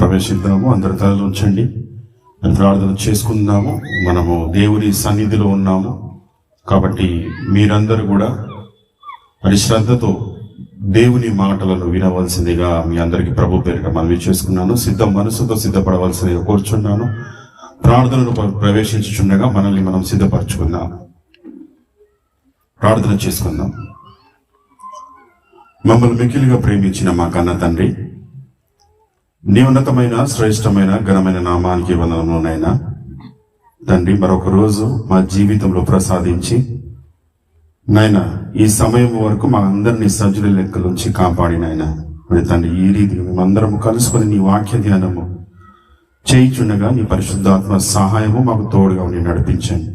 ప్రవేశిద్దాము. అందరి తలలు ఉంచండి, ప్రార్థన చేసుకుందాము. మనము దేవుని సన్నిధిలో ఉన్నాము కాబట్టి మీరందరూ కూడా మరి శ్రద్ధతో దేవుని మాటలను వినవలసిందిగా మీ అందరికీ ప్రభు పేరిట మనవి చేసుకున్నాను. మనసుతో సిద్ధపడవలసిందిగా కోరుచున్నాను. ప్రార్థనను ప్రవేశించుచుండగా మనల్ని మనం సిద్ధపరచుకుందాం. ప్రార్థన చేసుకుందాం. మమ్మల్ని మిక్కిలిగా ప్రేమించిన మా కన్న తండ్రి, నీ ఉన్నతమైన శ్రేష్టమైన ఘనమైన నామానికి వందనములనైనా తండ్రి, మరొక రోజు మా జీవితంలో ప్రసాదించి నాయనా ఈ సమయం వరకు మా అందరినీ సజ్జుల లెక్కలుంచి కాపాడినైనా మరి తండ్రి, ఈ రీతిగా మేమందరం కలుసుకొని నీ వాక్య ధ్యానము చేయిచుండగా నీ పరిశుద్ధాత్మ సహాయము మాకు తోడుగా ఉండి నడిపించండి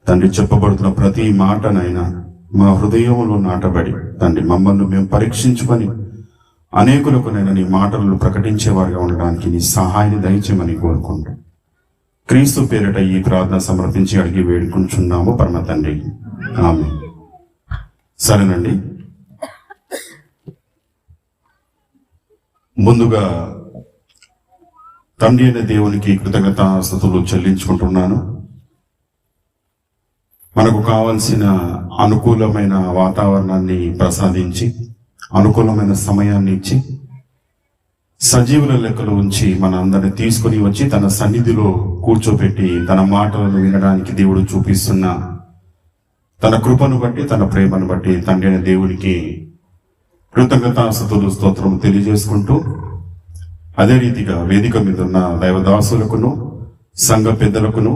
తండ్రి. చెప్పబడుతున్న ప్రతి మాటనైనా మా హృదయంలో నాటబడి తండ్రి మమ్మల్ని మేము పరీక్షించుకొని అనేకులకు నేను నీ మాటలను ప్రకటించేవారుగా ఉండడానికి నీ సహాయాన్ని దయచేయమని కోరుకుంటూ క్రీస్తు పేరిట ఈ ప్రార్థన సమర్పించి అడిగి వేడుకుంటున్నాము పరమ తండ్రి, ఆమేన్. సరేనండి, ముందుగా తండ్రి అయిన దేవునికి కృతజ్ఞతాస్తుతులు చెల్లించుకుంటున్నాను. మనకు కావలసిన అనుకూలమైన వాతావరణాన్ని ప్రసాదించి అనుకూలమైన సమయాన్ని ఇచ్చి సజీవుల లెక్కలు ఉంచి మన అందరిని తీసుకుని వచ్చి తన సన్నిధిలో కూర్చోపెట్టి తన మాటలను వినడానికి దేవుడు చూపిస్తున్న తన కృపను బట్టి తన ప్రేమను బట్టి తండ్రి అయిన దేవునికి కృతజ్ఞతాస్తుతులు స్తోత్రం తెలియజేసుకుంటూ, అదే రీతిగా వేదిక మీద ఉన్న దైవదాసులకును సంఘ పెద్దలకును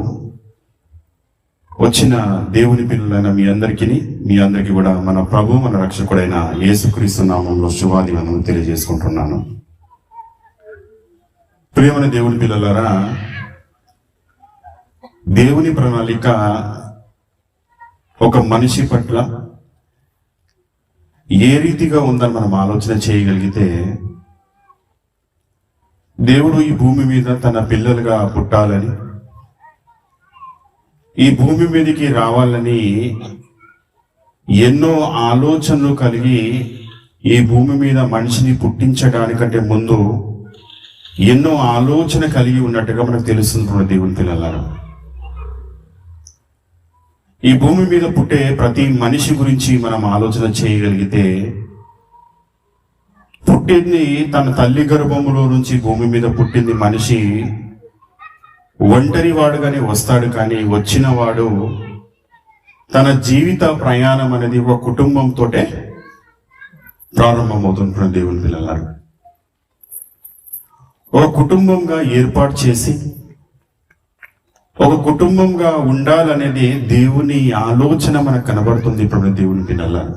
వచ్చిన దేవుని పిల్లలైన మీ అందరికీ కూడా మన ప్రభు మన రక్షకుడైన యేసుక్రీస్తు నామంలో శుభాదివందనము తెలియజేసుకుంటున్నాను. ప్రియమైన దేవుని పిల్లలారా, దేవుని ప్రణాళిక ఒక మనిషి పట్ల ఏ రీతిగా ఉందని మనం ఆలోచన చేయగలిగితే, దేవుడు ఈ భూమి మీద తన పిల్లలుగా పుట్టాలని, ఈ భూమి మీదకి రావాలని ఎన్నో ఆలోచనలు కలిగి ఈ భూమి మీద మనిషిని పుట్టించడానికంటే ముందు ఎన్నో ఆలోచన కలిగి ఉన్నట్టుగా మనకు తెలుస్తుంది దేవుని పిల్లలారా. ఈ భూమి మీద పుట్టే ప్రతి మనిషి గురించి మనం ఆలోచన చేయగలిగితే, పుట్టింది తన తల్లి గర్భములో నుంచి భూమి మీద పుట్టింది మనిషి ఒంటరి వాడుగానే వస్తాడు. కానీ వచ్చిన వాడు తన జీవిత ప్రయాణం అనేది ఒక కుటుంబంతోటే ప్రారంభమవుతుంటున్న దేవుని పిల్లలారు. ఒక కుటుంబంగా ఏర్పాటు చేసి ఒక కుటుంబంగా ఉండాలనేది దేవుని ఆలోచన మనకు కనబడుతుంది. ఇప్పుడు దేవుని పిల్లలారు,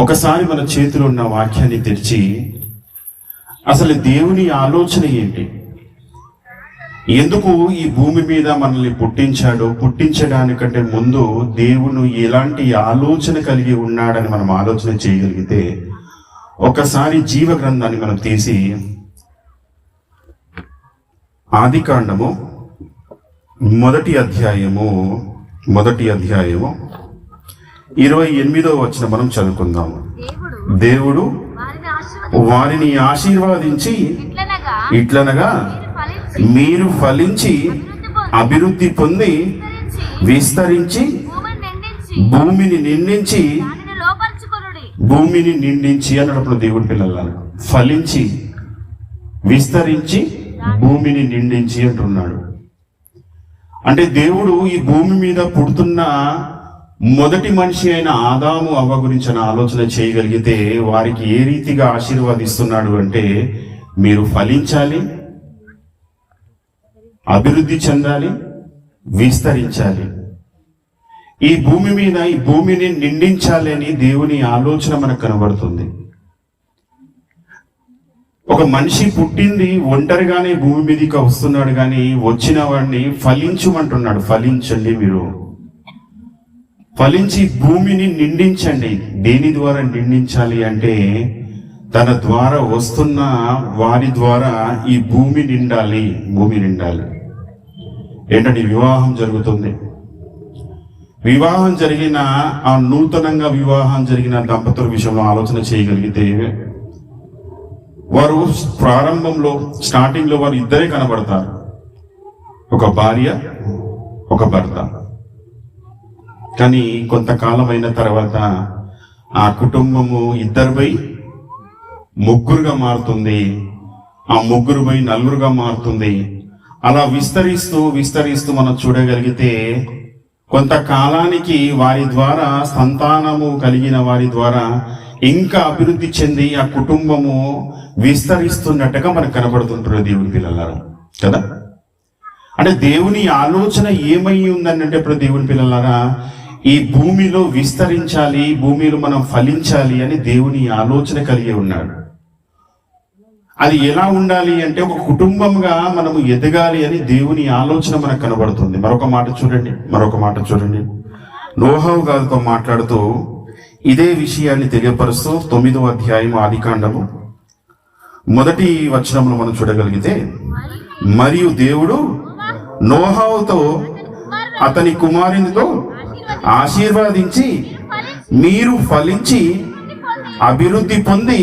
ఒకసారి మన చేతిలో ఉన్న వాక్యాన్ని తెరిచి అసలు దేవుని ఆలోచన ఏంటి, ఎందుకు ఈ భూమి మీద మనల్ని పుట్టించాడు, పుట్టించడానికంటే ముందు దేవుడు ఎలాంటి ఆలోచన కలిగి ఉన్నాడని మనం ఆలోచన చేయగలిగితే, ఒకసారి జీవ గ్రంథాన్ని మనం తీసి ఆదికాండము మొదటి అధ్యాయము 28వ వచనం మనం చదువుకుందాము. దేవుడు వారిని ఆశీర్వాదించి ఇట్లనగా, మీరు ఫలించి అభివృద్ధి పొంది విస్తరించి భూమిని నిండించి అన్నప్పుడు దేవుడి పిల్లలు ఫలించి విస్తరించి భూమిని నిండించి అంటున్నాడు. అంటే దేవుడు ఈ భూమి మీద పుడుతున్న మొదటి మనిషి అయిన ఆదాము అవ్వ గురించి ఆలోచన చేయగలిగితే వారికి ఏ రీతిగా ఆశీర్వాదిస్తున్నాడు అంటే, మీరు ఫలించాలి, అభివృద్ధి చెందాలి, విస్తరించాలి, ఈ భూమి మీద ఈ భూమిని నిండించాలి అని దేవుని ఆలోచన మనకు కనబడుతుంది. ఒక మనిషి పుట్టింది ఒంటరిగానే భూమి మీదకి వస్తున్నాడు, కానీ వచ్చిన వాడిని ఫలించమంటున్నాడు. ఫలించండి, మీరు ఫలించి భూమిని నిండించండి. దేని ద్వారా నిండించాలి అంటే, తన ద్వారా వస్తున్న వారి ద్వారా ఈ భూమి నిండాలి. ఏంటంటే వివాహం జరుగుతుంది. వివాహం జరిగిన ఆ నూతనంగా వివాహం జరిగిన దంపతుల విషయంలో ఆలోచన చేయగలిగితే, వారు ప్రారంభంలో స్టార్టింగ్ లో వారు ఇద్దరే కనబడతారు, ఒక భార్య ఒక భర్త. కానీ కొంతకాలం అయిన తర్వాత ఆ కుటుంబము ఇద్దరిపై ముగ్గురుగా మారుతుంది, ఆ ముగ్గురుపై నలుగురుగా మారుతుంది. అలా విస్తరిస్తూ విస్తరిస్తూ మనం చూడగలిగితే కొంతకాలానికి వారి ద్వారా సంతానము కలిగిన వారి ద్వారా ఇంకా అభివృద్ధి చెంది ఆ కుటుంబము విస్తరిస్తున్నట్టుగా మనకు కనబడుతుంటారు దేవుని పిల్లలారా కదా. అంటే దేవుని ఆలోచన ఏమై ఉందనంటే ఇప్పుడు దేవుని పిల్లలారా ఈ భూమిలో విస్తరించాలి, భూమిలో మనం ఫలించాలి అని దేవుని ఆలోచన కలిగి ఉన్నాడు. అది ఎలా ఉండాలి అంటే ఒక కుటుంబంగా మనము ఎదగాలి అని దేవుని ఆలోచన మనకు కనబడుతుంది. మరొక మాట చూడండి నోహవు గారితో మాట్లాడుతూ ఇదే విషయాన్ని తెలియపరుస్తూ 9వ అధ్యాయం ఆదికాండము 1వ వచనంలో మనం చూడగలిగితే, మరియు దేవుడు నోహవుతో అతని కుమారునితో ఆశీర్వాదించి మీరు ఫలించి అభివృద్ధి పొంది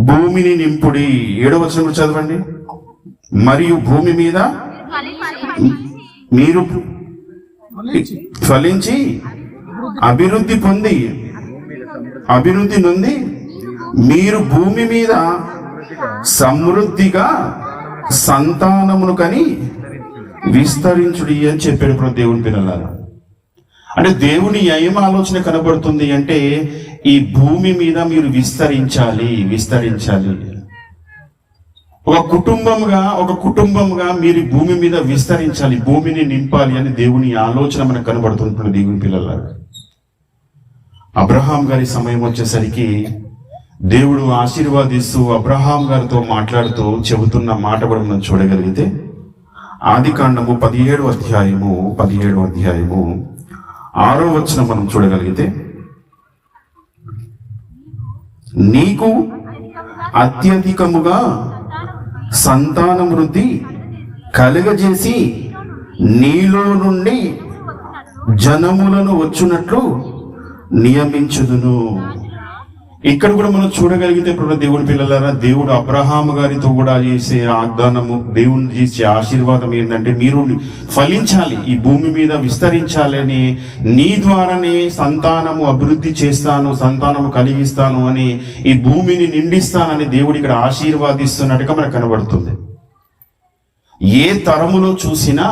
భూమిని నింపుడి. 7వ వచనం చదవండి. మరియు భూమి మీద మీరు ఫలించి అభివృద్ధి నొంది మీరు భూమి మీద సమృద్ధిగా సంతానమును కని విస్తరించుడి అని చెప్పాడు ఇప్పుడు దేవుని పిల్లలారా. అంటే దేవుని ఏం ఆలోచన కనబడుతుంది అంటే ఈ భూమి మీద మీరు విస్తరించాలి. ఒక కుటుంబంగా మీరు భూమి మీద విస్తరించాలి, భూమిని నింపాలి అని దేవుని ఆలోచన మనకు కనబడుతుంది దేవుని పిల్లలారా. అబ్రహాం గారి సమయం వచ్చేసరికి దేవుడు ఆశీర్వాదిస్తూ అబ్రహాం గారితో మాట్లాడుతూ చెబుతున్న మాట కూడా మనం చూడగలిగితే ఆదికాండము 17వ అధ్యాయము 6వ వచనం మనం చూడగలిగితే, నీకు అత్యధికముగా సంతాన వృద్ధి కలుగజేసి నీలో నుండి జనములను వచ్చునట్లు నియమించుదును. ఇక్కడ కూడా మనం చూడగలిగితే ఇప్పుడు దేవుడి పిల్లలారా, దేవుడు అబ్రహాము గారితో కూడా చేసే వాగ్దానము, దేవుని చేసే ఆశీర్వాదం ఏంటంటే మీరు ఫలించాలి, ఈ భూమి మీద విస్తరించాలి అని, నీ ద్వారానే సంతానము అభివృద్ధి చేస్తాను, సంతానము కలిగిస్తాను అని, ఈ భూమిని నిండిస్తానని దేవుడు ఇక్కడ ఆశీర్వాదిస్తున్నట్టుగా మనకు కనబడుతుంది. ఏ తరములో చూసినా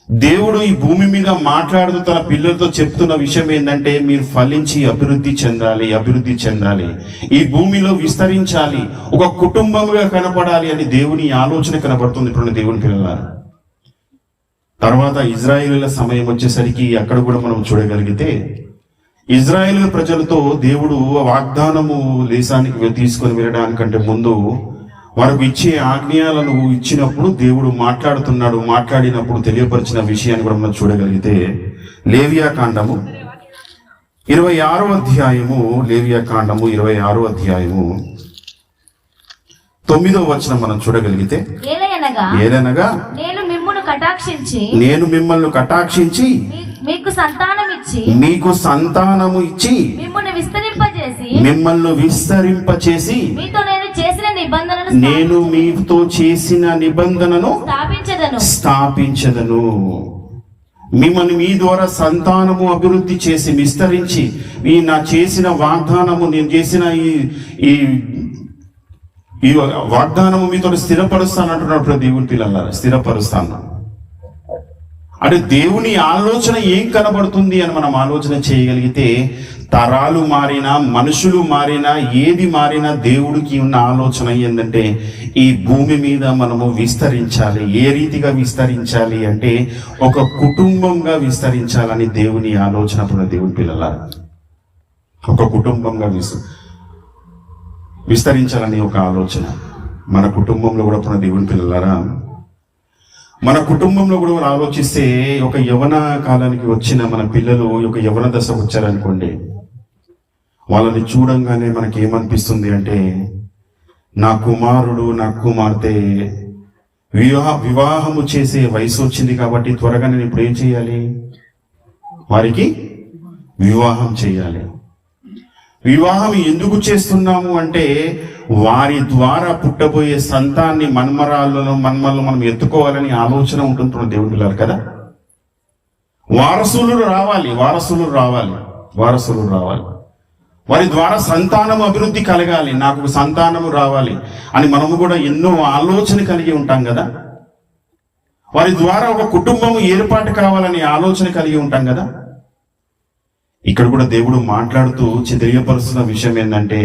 దేవుడు ఈ భూమి మీద మాట్లాడుతూ తన పిల్లలతో చెప్తున్న విషయం ఏంటంటే మీరు ఫలించి అభివృద్ధి చెందాలి, ఈ భూమిలో విస్తరించాలి, ఒక కుటుంబంగా కనపడాలి అని దేవుని ఆలోచన కనబడుతుంది ఇప్పుడు దేవుని పిల్లలారా. తర్వాత ఇజ్రాయేలీల సమయం వచ్చేసరికి అక్కడ కూడా మనం చూడగలిగితే ఇజ్రాయేల్ ప్రజలతో దేవుడు వాగ్దానము దేశానికి తీసుకొని వెళ్ళడానికంటే ముందు వారికి ఇచ్చే ఆజ్ఞలను ఇచ్చినప్పుడు దేవుడు మాట్లాడినప్పుడు తెలియపరిచిన విషయాన్ని కూడా మనం చూడగలిగితే లేవియాకాండము 26వ అధ్యాయము 9వ వచనం మనం చూడగలిగితే, ఏలనగా నేను మిమ్మల్ని కటాక్షించి మీకు సంతానము ఇచ్చి మిమ్మల్ని విస్తరింపచేసి నేను మీతో చేసిన నిబంధనను స్థాపించదను. మిమ్మల్ని మీ ద్వారా సంతానము అభివృద్ధి చేసి విస్తరించి నా చేసిన వాగ్దానము, నేను చేసిన ఈ వాగ్దానము మీతో స్థిరపరుస్తాను అంటున్నప్పుడు దేవుని పిల్లలారా, స్థిరపరుస్తాను అంటే దేవుని ఆలోచన ఏం కనబడుతుంది అని మనం ఆలోచన చేయగలిగితే, తరాలు మారినా, మనుషులు మారినా, ఏది మారినా దేవుడికి ఉన్న ఆలోచన ఏంటంటే ఈ భూమి మీద మనము విస్తరించాలి. ఏ రీతిగా విస్తరించాలి అంటే ఒక కుటుంబంగా విస్తరించాలని దేవుని ఆలోచన దేవుని పిల్లలారా. ఒక కుటుంబంగా విస్తరించాలని ఒక ఆలోచన మన కుటుంబంలో కూడా దేవుని పిల్లలారా. మన కుటుంబంలో కూడా మనం ఆలోచిస్తే ఒక యవ్వన కాలానికి వచ్చిన మన పిల్లలు ఒక యవ్వన దశకు వచ్చారనుకోండి, వాళ్ళని చూడంగానే మనకి ఏమనిపిస్తుంది అంటే నా కుమారుడు నా కుమార్తె వివాహము చేసే వయసు వచ్చింది కాబట్టి త్వరగా నేను ఇప్పుడు ఏం చేయాలి, వారికి వివాహం చేయాలి. వివాహం ఎందుకు చేస్తున్నాము అంటే వారి ద్వారా పుట్టబోయే సంతాన్ని మన్మరాలను మనం ఎత్తుకోవాలని ఆలోచన ఉంటుంది దేవుని పిల్లలు కదా. వారసులు రావాలి. వారి ద్వారా సంతానం అభివృద్ధి కలగాలి, నాకు సంతానము రావాలి అని మనము కూడా ఎన్నో ఆలోచన కలిగి ఉంటాం కదా. వారి ద్వారా ఒక కుటుంబము ఏర్పాటు కావాలని ఆలోచన కలిగి ఉంటాం కదా. ఇక్కడ కూడా దేవుడు మాట్లాడుతూ తెలియపరుస్తున్న విషయం ఏంటంటే,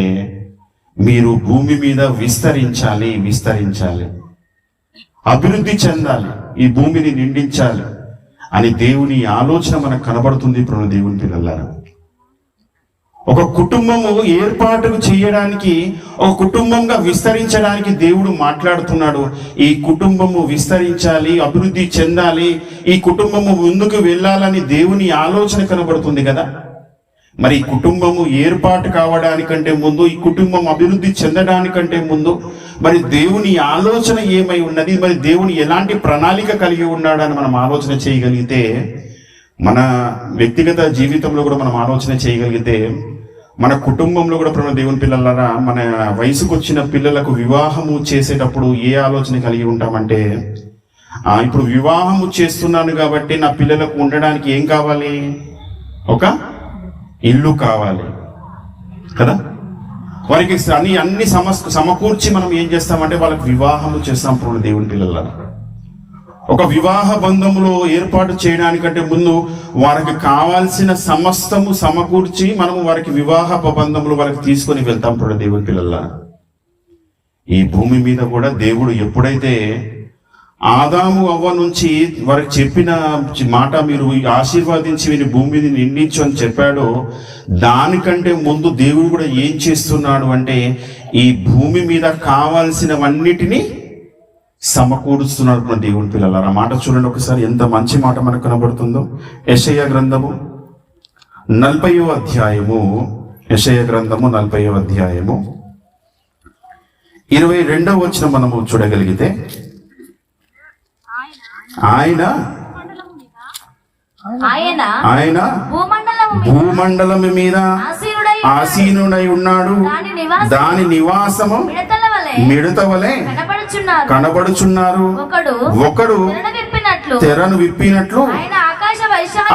మీరు భూమి మీద విస్తరించాలి, అభివృద్ధి చెందాలి, ఈ భూమిని నిండించాలి అని దేవుని ఆలోచన మనకు కనబడుతుంది. ఇప్పుడు దేవుని పిల్లలారా, ఒక కుటుంబము ఏర్పాటు చేయడానికి, ఒక కుటుంబంగా విస్తరించడానికి దేవుడు మాట్లాడుతున్నాడు. ఈ కుటుంబము విస్తరించాలి, అభివృద్ధి చెందాలి, ఈ కుటుంబము ముందుకు వెళ్ళాలని దేవుని ఆలోచన కనబడుతుంది కదా. మరి ఈ కుటుంబము ఏర్పాటు కావడానికంటే ముందు, ఈ కుటుంబం అభివృద్ధి చెందడానికంటే ముందు మరి దేవుని ఆలోచన ఏమై ఉన్నది, మరి దేవుని ఎలాంటి ప్రణాళిక కలిగి ఉన్నాడని మనం ఆలోచన చేయగలిగితే, మన వ్యక్తిగత జీవితంలో కూడా మనం ఆలోచన చేయగలిగితే, మన కుటుంబంలో కూడా మన దేవుని పిల్లలారా, మన వయసుకు వచ్చిన పిల్లలకు వివాహము చేసేటప్పుడు ఏ ఆలోచన కలిగి ఉంటామంటే, ఇప్పుడు వివాహము చేస్తున్నాను కాబట్టి నా పిల్లలకు ఉండడానికి ఏం కావాలి, ఒక ఇల్లు కావాలి కదా. వారికి అన్ని సమకూర్చి మనం ఏం చేస్తామంటే వాళ్ళకి వివాహము చేస్తాం. ఇప్పుడు దేవుని పిల్లలారా, ఒక వివాహ బంధములో ఏర్పాటు చేయడానికంటే ముందు వారికి కావాల్సిన సమస్తము సమకూర్చి మనము వారికి వివాహ బంధములు వారికి తీసుకొని వెళ్తాం. ఇప్పుడు దేవుని పిల్లలారా, ఈ భూమి మీద కూడా దేవుడు ఎప్పుడైతే ఆదాము అవ్వ నుంచి వారికి చెప్పిన మాట, మీరు ఆశీర్వాదించి వీరి భూమిని నిండించు అని చెప్పాడో, దానికంటే ముందు దేవుడు కూడా ఏం చేస్తున్నాడు అంటే, ఈ భూమి మీద కావాల్సినవన్నిటినీ సమకూరుస్తున్నాడు దేవుని పిల్లలారా. మాట చూడండి ఒకసారి, ఎంత మంచి మాట మనకు కనబడుతుందో. యెషయా గ్రంథము 40వ అధ్యాయము, యెషయా గ్రంథము 40వ అధ్యాయము 22వ వచనం మనము చూడగలిగితే, ఆయన భూమండలం మీద ఆసీనుడై ఉన్నాడు, దాని నివాసము మిడత వలె కనబడుచున్నారు. ఒకడు తెరను విప్పినట్లు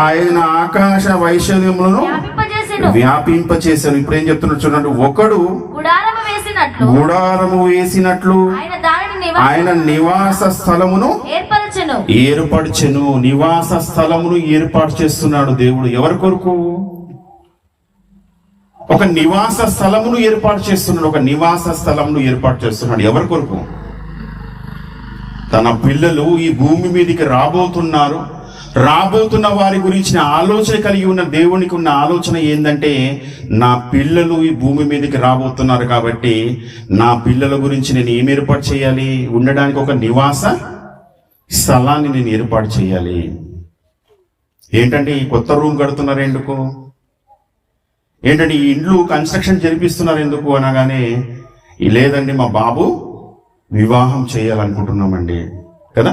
ఆయన ఆకాశ వైశాల్యములను వ్యాపింపచేశాను. ఇప్పుడు ఏం చెప్తున్నాడు చూడండి, ఒకడు గుడారము వేసినట్లు ఆయన నివాస స్థలమును ఏర్పరచెను. నివాస స్థలమును ఏర్పాటు చేస్తున్నాడు దేవుడు. ఎవరి కొరకు? ఒక నివాస స్థలమును ఏర్పాటు చేస్తున్నాడు. ఒక నివాస స్థలమును ఏర్పాటు చేస్తున్నాడు. ఎవరి కొరకు? తన పిల్లలు ఈ భూమి మీదకి రాబోతున్న వారి గురించిన ఆలోచన కలిగి ఉన్న దేవునికి ఉన్న ఆలోచన ఏంటంటే, నా పిల్లలు ఈ భూమి మీదకి రాబోతున్నారు కాబట్టి నా పిల్లల గురించి నేను ఏం ఏర్పాటు చేయాలి? ఉండడానికి ఒక నివాస స్థలాన్ని నేను ఏర్పాటు చేయాలి. ఏంటంటే ఈ కొత్త రూమ్ కడుతున్నారు ఎందుకు? ఏంటంటే ఈ ఇండ్లు కన్స్ట్రక్షన్ జరిపిస్తున్నారు ఎందుకు అనగానే, లేదండి మా బాబు వివాహం చేయాలనుకుంటున్నామండి కదా.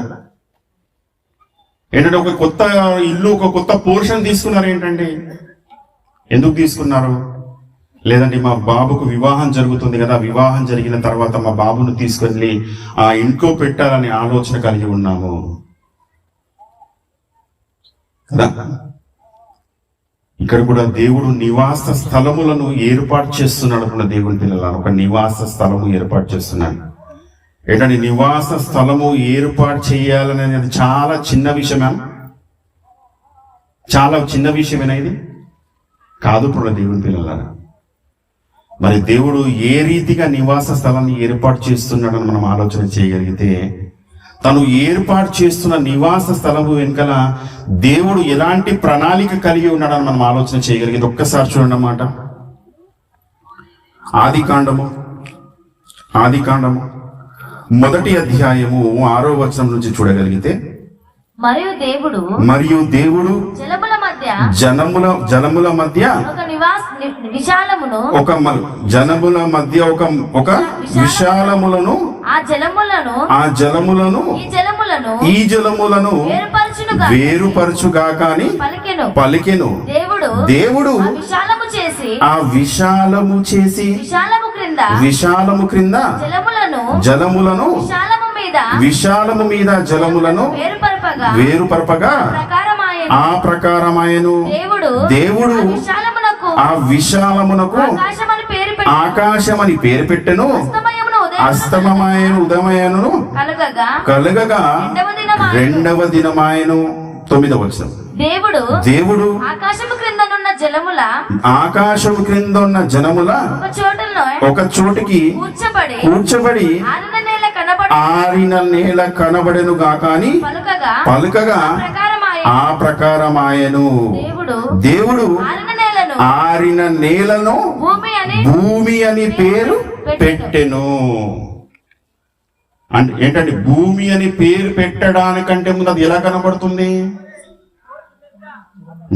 ఏంటంటే ఒక కొత్త ఇల్లు, ఒక కొత్త పోర్షన్ తీసుకున్నారు. ఏంటండి, ఎందుకు తీసుకున్నారు? లేదండి మా బాబుకు వివాహం జరుగుతుంది కదా, వివాహం జరిగిన తర్వాత మా బాబును తీసుకెళ్ళి ఆ ఇంట్లో పెట్టాలనే ఆలోచన కలిగి ఉన్నాము కదా. ఇక్కడ కూడా దేవుడు నివాస స్థలములను ఏర్పాటు చేస్తున్నాడు. కూడా దేవుని పిల్లలను ఒక నివాస స్థలము ఏర్పాటు చేస్తున్నాడు. ఏంటంటే నివాస స్థలము ఏర్పాటు చేయాలనేది చాలా చిన్న విషయమా? చాలా చిన్న విషయమేనా ఇది? కాదు. ఇప్పుడు దేవుని పిల్లలారా, మరి దేవుడు ఏ రీతిగా నివాస స్థలాన్ని ఏర్పాటు చేస్తున్నాడని మనం ఆలోచన చేయగలిగితే, తను ఏర్పాటు చేస్తున్న నివాస స్థలము వెనుకల దేవుడు ఎలాంటి ప్రణాళిక కలిగి ఉన్నాడని మనం ఆలోచన చేయగలిగితే ఒక్కసారి చూడండి అన్నమాట. ఆదికాండము 1వ అధ్యాయము 6వ వచనం నుంచి చూడగలిగితే, మరియు దేవుడు జనముల మధ్య ఒక విశాలములను ఆ జలములను ఈ జలములను వేరుపరచుగాక అని పలికెను. దేవుడు ఆ విశాలము చేసి విశాలము క్రింద జలములను విశాలము మీద జలములను వేరుపరపగా ఆ ప్రకారమాయను. దేవుడు ఆ విశాలమునకు ఆకాశమని పేరు పెట్టెను. అస్తమమాయను ఉదయమయను కలగగా రెండవ దినమాయను. 9వ వచనం. దేవుడు ఆకాశము క్రింద ఉన్న జలముల ఒక చోటికి కూర్చబడి ఆరిన నేల కనబడెను గాక అని పలుకగా ఆ ప్రకారమాయను. దేవుడు ఆరిన నేలను భూమి అని పేరు పెట్టెను. అంటే ఏంటంటే భూమి అని పేరు పెట్టడానికంటే ముందు అది ఎలా కనబడుతుంది?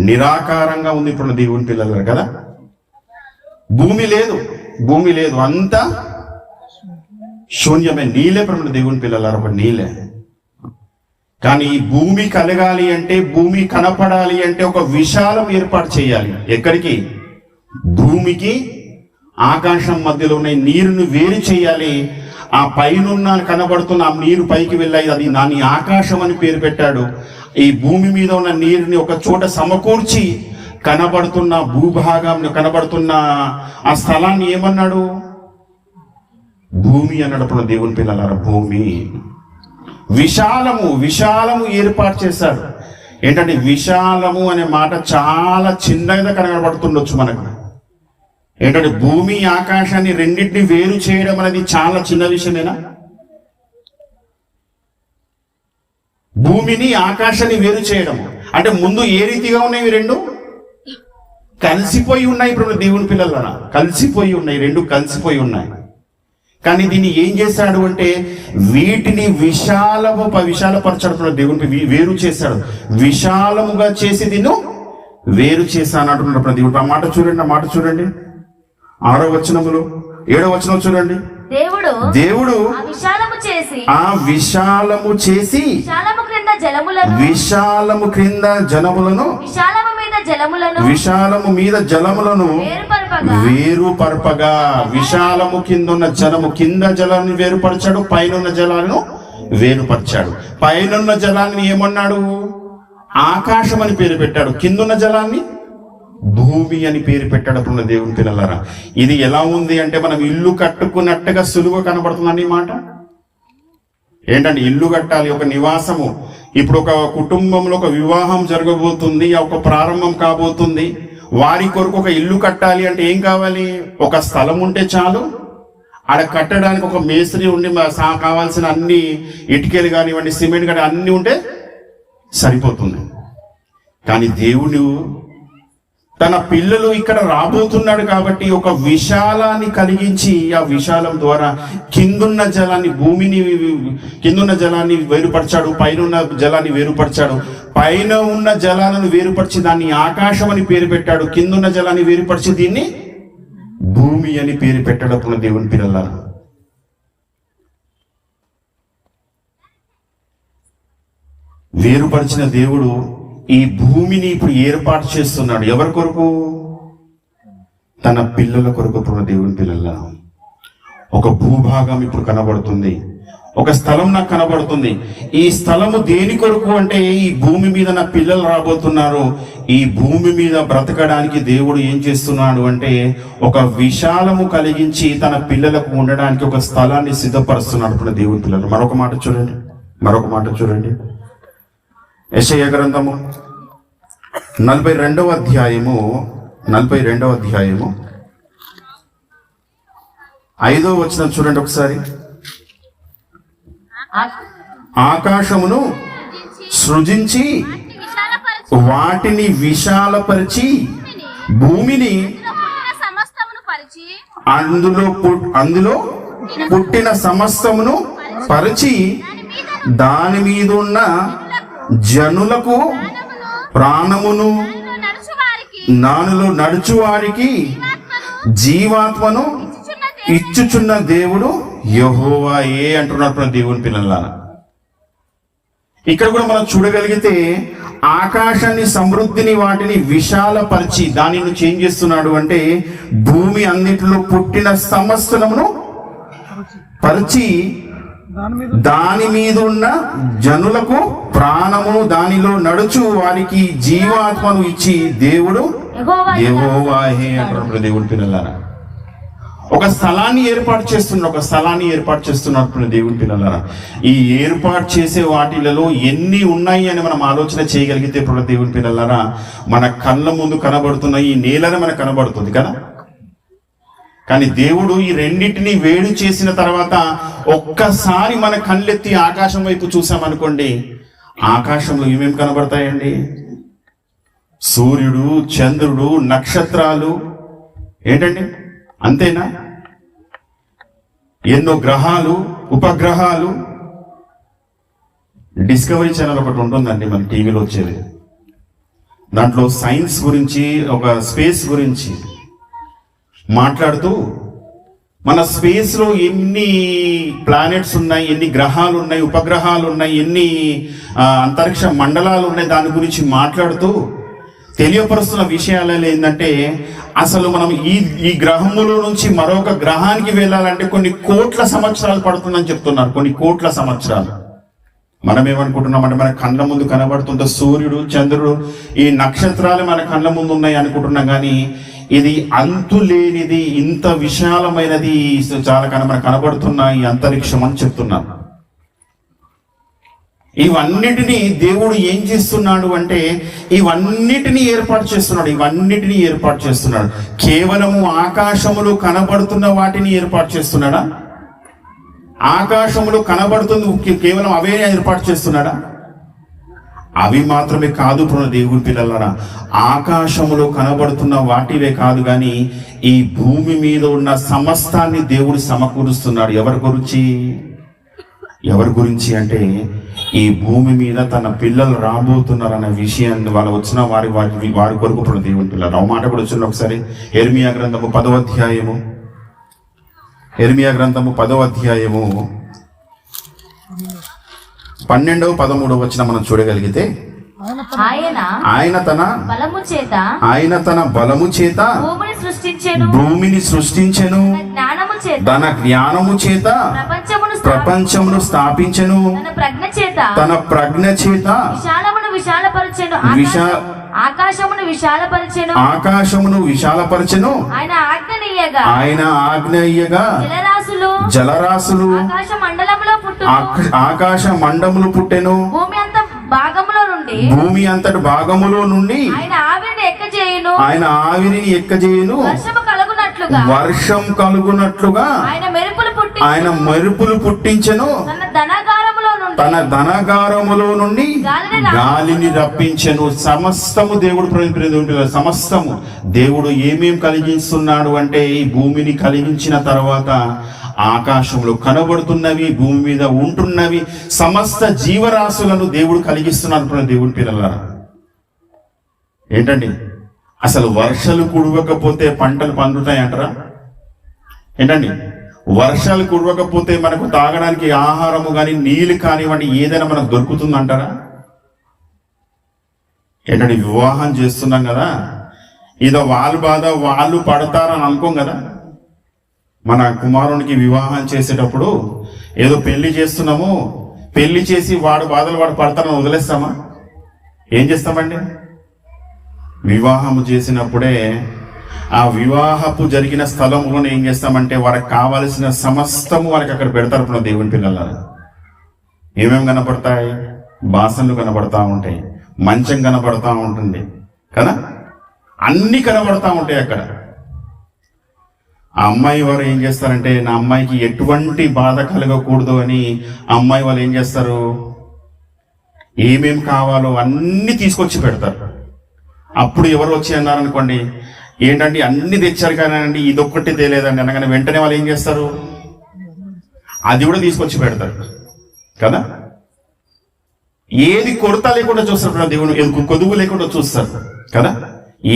నిరాకారంగా ఉంది. ఇప్పుడు దేవుని పిల్లలు కదా, భూమి లేదు, అంతా శూన్యమే, నీలే. ఇప్పుడు దేవుని పిల్లలు ఒక నీలే. కానీ ఈ భూమి కలగాలి అంటే, భూమి కనపడాలి అంటే ఒక విశాలం ఏర్పాటు చేయాలి. ఎక్కడికి? భూమికి ఆకాశం మధ్యలో ఉన్న నీరుని వేరు చేయాలి. ఆ పైనున్న కనబడుతున్న ఆ నీరు పైకి వెళ్ళాయి, అది దాని ఆకాశం అని పేరు పెట్టాడు. ఈ భూమి మీద ఉన్న నీరుని ఒక చోట సమకూర్చి కనబడుతున్న భూభాగం, కనబడుతున్న ఆ స్థలాన్ని ఏమన్నాడు? భూమి అన్నప్పుడు దేవుని పిల్లలారా, భూమి విశాలము ఏర్పాటు చేశాడు. ఏంటంటే విశాలము అనే మాట చాలా చిన్నగా కనబడుతుండొచ్చు మనకు. ఏంటంటే భూమి ఆకాశాన్ని రెండింటిని వేరు చేయడం అనేది చాలా చిన్న విషయమేనా? భూమిని ఆకాశాన్ని వేరు చేయడం అంటే ముందు ఏ రీతిగా ఉన్నాయి? రెండు కలిసిపోయి ఉన్నాయి. ఇప్పుడు దేవుని పిల్లలరా కలిసిపోయి ఉన్నాయి, రెండు కలిసిపోయి ఉన్నాయి. కానీ దీన్ని ఏం చేశాడు అంటే వీటిని విశాలపరచాడు. దేవునికి వేరు చేశాడు, విశాలముగా చేసి దీన్ని వేరు చేశాను అంటున్నప్పుడు దేవుడు. ఆ మాట చూడండి 6వ వచనములు 7వ వచనం చూడండి. దేవుడు ఆ విశాలము చేసి విశాలము క్రింద జలములను విశాలము మీద జలములను వేరుపరపగా. విశాలము కింద ఉన్న జలము, కింద జలాన్ని వేరుపరిచాడు, పైన ఉన్న జలాలను వేరుపరిచాడు. పైన జలాన్ని ఏమన్నాడు? ఆకాశం అని పేరు పెట్టాడు. కిందున్న జలాన్ని భూమి అని పేరు పెట్టాడు. దేవుని పిల్లలారా, ఇది ఎలా ఉంది అంటే మనం ఇల్లు కట్టుకున్నట్టుగా సులువుగా కనబడుతుందండి ఈ మాట. ఏంటంటే ఇల్లు కట్టాలి, ఒక నివాసము. ఇప్పుడు ఒక కుటుంబంలో ఒక వివాహం జరగబోతుంది, ఒక ప్రారంభం కాబోతుంది. వారి కొరకు ఒక ఇల్లు కట్టాలి అంటే ఏం కావాలి? ఒక స్థలం ఉంటే చాలు. ఆడ కట్టడానికి ఒక మేస్త్రి ఉండి కావాల్సిన అన్ని ఇటుకలు కానివ్వండి, సిమెంట్ కానీ అన్ని ఉంటే సరిపోతుంది. కానీ దేవుడు తన పిల్లలు ఇక్కడ రాబోతున్నాడు కాబట్టి ఒక విశాలాన్ని కలిగించి ఆ విశాలం ద్వారా కిందున్న జలాన్ని, భూమిని కిందున్న జలాన్ని వేరుపరిచాడు, పైన ఉన్న జలాన్ని వేరుపరిచాడు. పైన ఉన్న జలాలను వేరుపరిచి దాన్ని ఆకాశం అని పేరు పెట్టాడు, కిందున్న జలాన్ని వేరుపరిచి దీన్ని భూమి అని పేరు పెట్టాడు. దేవుని పిల్లలారా, వేరుపరిచిన దేవుడు ఈ భూమిని ఇప్పుడు ఏర్పాటు చేస్తున్నాడు. ఎవరి కొరకు? తన పిల్లల కొరకు. దేవుని పిల్లల ఒక భూభాగం ఇప్పుడు కనబడుతుంది, ఒక స్థలం నాకు కనబడుతుంది. ఈ స్థలము దేని కొరకు అంటే ఈ భూమి మీద నా పిల్లలు రాబోతున్నారు. ఈ భూమి మీద బ్రతకడానికి దేవుడు ఏం చేస్తున్నాడు అంటే ఒక విశాలము కలిగించి తన పిల్లలకు ఉండడానికి ఒక స్థలాన్ని సిద్ధపరుస్తున్నాడు. దేవుని పిల్లలు మరొక మాట చూడండి. యెషయా గ్రంథము 42వ అధ్యాయము 5వ వచనం చూడండి ఒకసారి. ఆకాశమును సృజించి వాటిని విశాలపరిచి భూమిని అందులో పుట్టిన సమస్తమును పరిచి దాని మీద ఉన్న జనులకు ప్రాణమును నానులో నడుచు వారికి జీవాత్మను ఇచ్చుచున్న దేవుడు యెహోవాయే అంటున్నారు దేవుని పిల్లలారా. ఇక్కడ కూడా మనం చూడగలిగితే ఆకాశాన్ని, సమృద్ధిని, వాటిని విశాలపరిచి దానిని చేంజ్ చేస్తున్నాడు. అంటే భూమి అన్నిటిలో పుట్టిన సమస్తమును పరిచి దాని మీద ఉన్న జనులకు ప్రాణము, దానిలో నడుచు వారికి జీవాత్మను ఇచ్చి దేవుడు యెహోవాహే అంటున్నప్పుడు దేవుడి పిల్లలారా ఒక స్థలాన్ని ఏర్పాటు చేస్తున్నప్పుడు దేవుడి పిల్లలారా ఈ ఏర్పాటు చేసే వాటిలలో ఎన్ని ఉన్నాయి అని మనం ఆలోచన చేయగలిగితే ఇప్పుడు దేవుడి పిల్లలారా మన కళ్ళ ముందు కనబడుతున్న ఈ నేలని మనకు కనబడుతుంది కదా. కానీ దేవుడు ఈ రెండింటిని వేడి చేసిన తర్వాత ఒక్కసారి మన కళ్ళెత్తి ఆకాశం వైపు చూసామనుకోండి, ఆకాశంలో ఏమేమి కనబడతాయండి? సూర్యుడు, చంద్రుడు, నక్షత్రాలు, ఏంటండి అంతేనా? ఎన్నో గ్రహాలు, ఉపగ్రహాలు. డిస్కవరీ ఛానల్ ఒకటి ఉంటుందండి మన టీవీలో వచ్చేది. దాంట్లో సైన్స్ గురించి, ఒక స్పేస్ గురించి మాట్లాడుతూ మన స్పేస్ లో ఎన్ని ప్లానెట్స్ ఉన్నాయి, ఎన్ని గ్రహాలు ఉన్నాయి, ఉపగ్రహాలు ఉన్నాయి, ఎన్ని అంతరిక్ష మండలాలు ఉన్నాయి, దాని గురించి మాట్లాడుతూ తెలియపరుస్తున్న విషయాలలో ఏంటంటే అసలు మనం ఈ గ్రహములో నుంచి మరొక గ్రహానికి వెళ్ళాలంటే కొన్ని కోట్ల సంవత్సరాలు పడుతుందని చెప్తున్నారు. కొన్ని కోట్ల సంవత్సరాలు. మనం ఏమనుకుంటున్నామంటే మన కళ్ళ ముందు కనబడుతుంటే సూర్యుడు, చంద్రుడు, ఈ నక్షత్రాలు మన కళ్ళ ముందు ఉన్నాయి అనుకుంటున్నాం. కానీ ఇది అంతులేనిది, ఇంత విశాలమైనది, చాలా మనకు కనబడుతున్న ఈ అంతరిక్షం అని చెప్తున్నాను. ఇవన్నిటినీ దేవుడు ఏం చేస్తున్నాడు అంటే ఇవన్నిటినీ ఏర్పాటు చేస్తున్నాడు. కేవలము ఆకాశములు కనబడుతున్న వాటిని ఏర్పాటు చేస్తున్నాడా? ఆకాశములు కనబడుతుంది కేవలం అవే ఏర్పాటు చేస్తున్నాడా? అవి మాత్రమే కాదు దేవుని పిల్లలారా, ఆకాశములో కనబడుతున్న వాటివే కాదు కానీ ఈ భూమి మీద ఉన్న సమస్తాన్ని దేవుడు సమకూరుస్తున్నాడు. ఎవరి గురించి అంటే ఈ భూమి మీద తన పిల్లలు రాబోతున్నారు అన్న విషయాన్ని వాళ్ళు వచ్చిన వారి కొరకు దేవుని పిల్లలు. ఆ మాట కూడా వచ్చిన ఒకసారి ఇర్మియా గ్రంథము 10వ అధ్యాయము 12, 13 వచ్చిన మనం చూడగలిగితే ఆయన తన బలము చేత భూమిని సృష్టించెను, తన జ్ఞానము చేత ప్రపంచమును స్థాపించెను, తన ప్రజ్ఞ చేత ఆకాశమును విశాలపరచెను, ఆయన ఆజ్ఞ జలరాశులు ఆకాశ మండములు పుట్టెను, భూమి అంతటి భాగములో నుండి ఆయన ఆవిరిని ఎక్కజేయును, వర్షం కలుగునట్లుగా ఆయన మెరుపులు పుట్టించెను, తన ధనగారములో నుండి గాలిని రప్పించెను. సమస్తము సమస్తము దేవుడు ఏమేం కలిగిస్తున్నాడు అంటే ఈ భూమిని కలిగించిన తర్వాత ఆకాశంలో కనబడుతున్నవి, భూమి మీద ఉంటున్నవి సమస్త జీవరాశులను దేవుడు కలిగిస్తున్నాడు. దేవుడి పిల్లలారా ఏంటండి అసలు వర్షాలు కురవకపోతే పంటలు పండుతాయి అంటారా? ఏంటండి వర్షాలు కురవకపోతే మనకు తాగడానికి ఆహారము కానీ నీళ్ళు కానివ్వండి ఏదైనా మనకు దొరుకుతుందంటారా? ఏంటండి వివాహం చేస్తున్నాం కదా, ఏదో వాళ్ళు బాధ వాళ్ళు పడతారని అనుకోం కదా. మన కుమారునికి వివాహం చేసేటప్పుడు ఏదో పెళ్లి చేస్తున్నాము, పెళ్లి చేసి వాడు బాధలు వాడు పడతారని వదిలేస్తామా? ఏం చేస్తామండి? వివాహము చేసినప్పుడే ఆ వివాహపు జరిగిన స్థలంలో ఏం చేస్తామంటే వారికి కావలసిన సమస్తము వారికి అక్కడ పెడతారు. దేవుని పిల్లలారా ఏమేమి కనపడతాయి? బాసన్లు కనబడతా ఉంటాయి, మంచం కనబడతా ఉంటుంది కదా, అన్ని కనబడతా ఉంటాయి అక్కడ. ఆ అమ్మాయి వారు ఏం చేస్తారంటే నా అమ్మాయికి ఎటువంటి బాధ కలగకూడదు అని అమ్మాయి వాళ్ళు ఏం చేస్తారు, ఏమేమి కావాలో అన్ని తీసుకొచ్చి పెడతారు. అప్పుడు ఎవరు వచ్చి అన్నారనుకోండి, ఏంటంటే అన్ని తెచ్చారు కానీ ఇదొక్కటి తేలేదండి అనగానే వెంటనే వాళ్ళు ఏం చేస్తారు, అది కూడా తీసుకొచ్చి పెడతారు కదా. ఏది కొరత లేకుండా చూస్తారు దేవుడు, కొదువు లేకుండా చూస్తారు కదా.